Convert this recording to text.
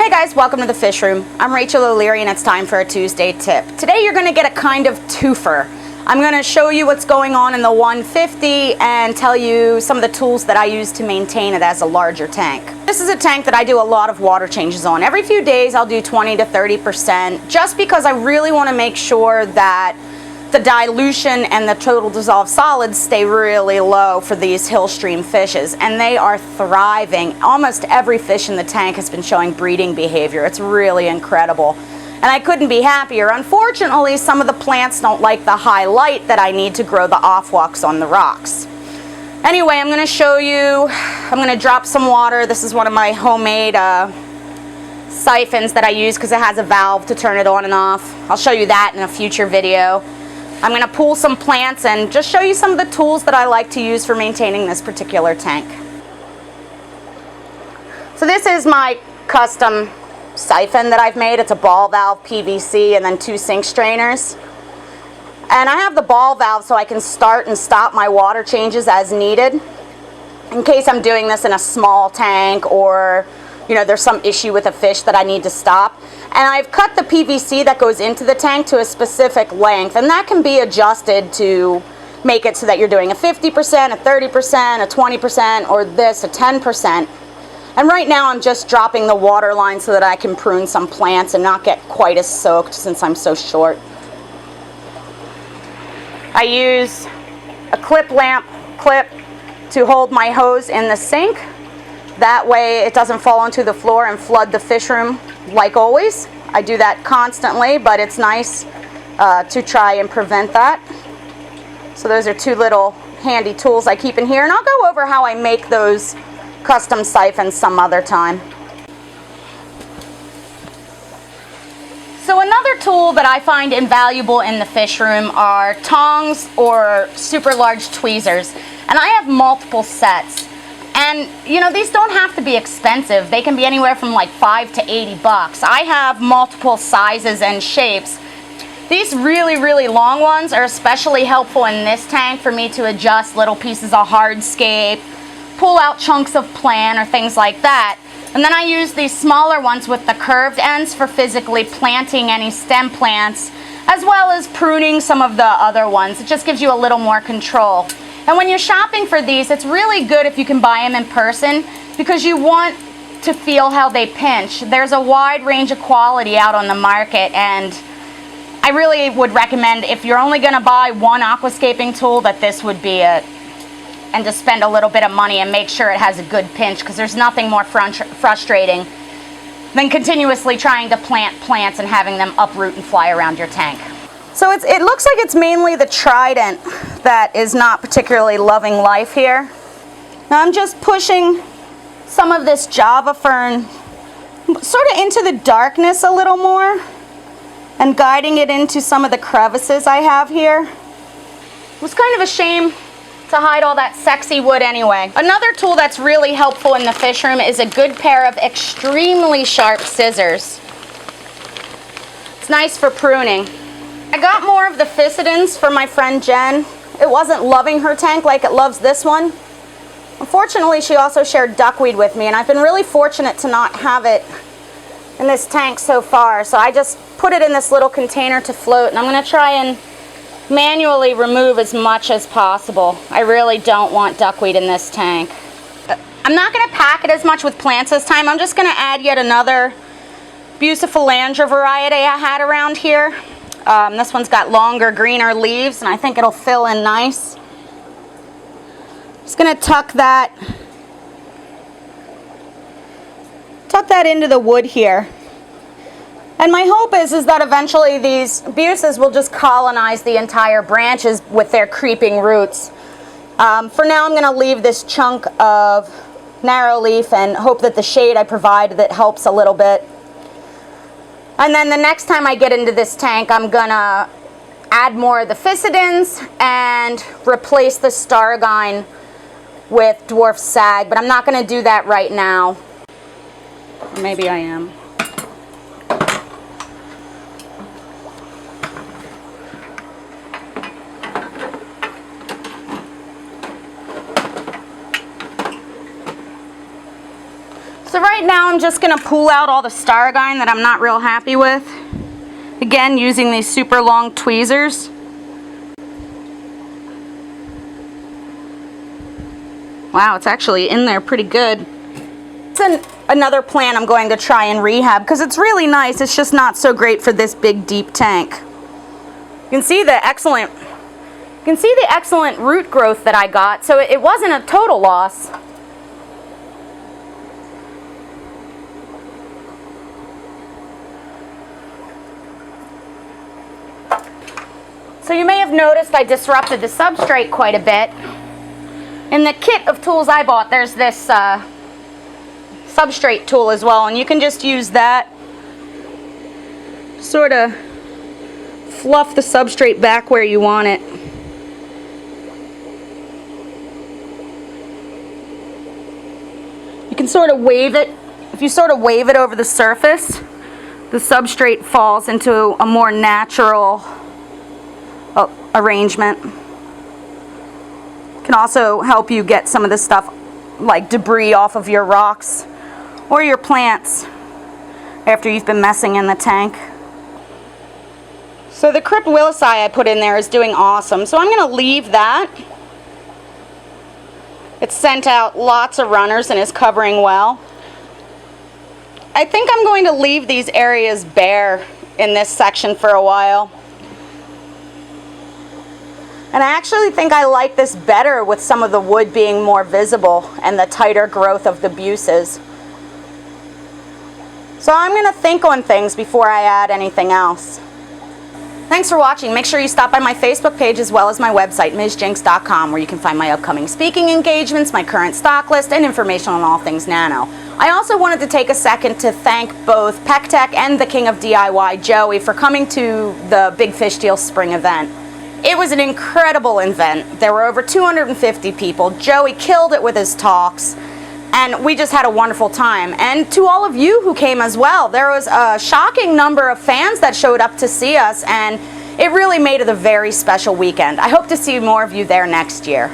Hey guys, welcome to the Fish Room. I'm Rachel O'Leary and it's time for a Tuesday tip. Today you're going to get a kind of twofer. I'm going to show you what's going on in the 150 and tell you some of the tools that I use to maintain it as a larger tank. This is a tank that I do a lot of water changes on. Every few days I'll do 20 to 30% just because I really want to make sure that the dilution and the total dissolved solids stay really low for these hill stream fishes, and they are thriving. Almost every fish in the tank has been showing breeding behavior. It's really incredible, and I couldn't be happier. Unfortunately, some of the plants don't like the high light that I need to grow the off-walks on the rocks. Anyway, I'm going to show you, I'm going to drop some water. This is one of my homemade siphons that I use because it has a valve to turn it on and off. I'll show you that in a future video. I'm going to pull some plants and just show you some of the tools that I like to use for maintaining this particular tank. So this is my custom siphon that I've made. It's a ball valve PVC and then 2 sink strainers. And I have the ball valve so I can start and stop my water changes as needed in case I'm doing this in a small tank or there's some issue with a fish that I need to stop. And I've cut the PVC that goes into the tank to a specific length, and that can be adjusted to make it so that you're doing a 50%, a 30%, a 20%, or this, a 10%. And right now I'm just dropping the water line so that I can prune some plants and not get quite as soaked since I'm so short. I use a clip lamp clip to hold my hose in the sink. That way it doesn't fall onto the floor and flood the fish room like always. I do that constantly, but it's nice to try and prevent that. So those are 2 little handy tools I keep in here, and I'll go over how I make those custom siphons some other time. So another tool that I find invaluable in the fish room are tongs or super large tweezers, and I have multiple sets. And these don't have to be expensive. They can be anywhere from like $5 to $80. I have multiple sizes and shapes. These really long ones are especially helpful in this tank for me to adjust little pieces of hardscape, pull out chunks of plant or things like that. And then I use these smaller ones with the curved ends for physically planting any stem plants, as well as pruning some of the other ones. It just gives you a little more control. And when you're shopping for these, it's really good if you can buy them in person because you want to feel how they pinch. There's a wide range of quality out on the market, and I really would recommend, if you're only going to buy one aquascaping tool, that this would be it. And to spend a little bit of money and make sure it has a good pinch, because there's nothing more frustrating than continuously trying to plant plants and having them uproot and fly around your tank. So it looks like it's mainly the trident that is not particularly loving life here. Now I'm just pushing some of this Java fern sort of into the darkness a little more and guiding it into some of the crevices I have here. It was kind of a shame to hide all that sexy wood anyway. Another tool that's really helpful in the fish room is a good pair of extremely sharp scissors. It's nice for pruning. I got more of the Siphons for my friend Jen. It wasn't loving her tank like it loves this one. Unfortunately, she also shared duckweed with me, and I've been really fortunate to not have it in this tank so far. So I just put it in this little container to float, and I'm going to try and manually remove as much as possible. I really don't want duckweed in this tank. I'm not going to pack it as much with plants this time. I'm just going to add yet another Bucephalandra variety I had around here. This one's got longer, greener leaves, and I think it'll fill in nice. Just going to tuck that into the wood here. And my hope is that eventually these buces will just colonize the entire branches with their creeping roots. For now, I'm going to leave this chunk of narrow leaf and hope that the shade I provide that helps a little bit. And then the next time I get into this tank, I'm gonna add more of the Siphons and replace the Stargine with dwarf sag, but I'm not gonna do that right now. Or maybe I am. So right now I'm just going to pull out all the Styrogyne that I'm not real happy with. Again, using these super long tweezers. Wow, it's actually in there pretty good. It's another plant I'm going to try and rehab because it's really nice. It's just not so great for this big, deep tank. You can see the excellent root growth that I got, so it wasn't a total loss. So you may have noticed I disrupted the substrate quite a bit. In the kit of tools I bought, there's this substrate tool as well, and you can just use that, sort of fluff the substrate back where you want it. You can sort of wave it. If you sort of wave it over the surface, the substrate falls into a more natural arrangement. Can also help you get some of the stuff like debris off of your rocks or your plants after you've been messing in the tank. So the Crypt Willisii I put in there is doing awesome, so I'm going to leave that. It's sent out lots of runners and is covering well. I think I'm going to leave these areas bare in this section for a while. And I actually think I like this better with some of the wood being more visible and the tighter growth of the buces. So I'm going to think on things before I add anything else. Thanks for watching. Make sure you stop by my Facebook page as well as my website, MsJinx.com, where you can find my upcoming speaking engagements, my current stock list, and information on all things nano. I also wanted to take a second to thank both PECTech and the King of DIY, Joey, for coming to the Big Fish Deal Spring event. It was an incredible event. There were over 250 people. Joey killed it with his talks, and we just had a wonderful time. And to all of you who came as well, there was a shocking number of fans that showed up to see us, and it really made it a very special weekend. I hope to see more of you there next year.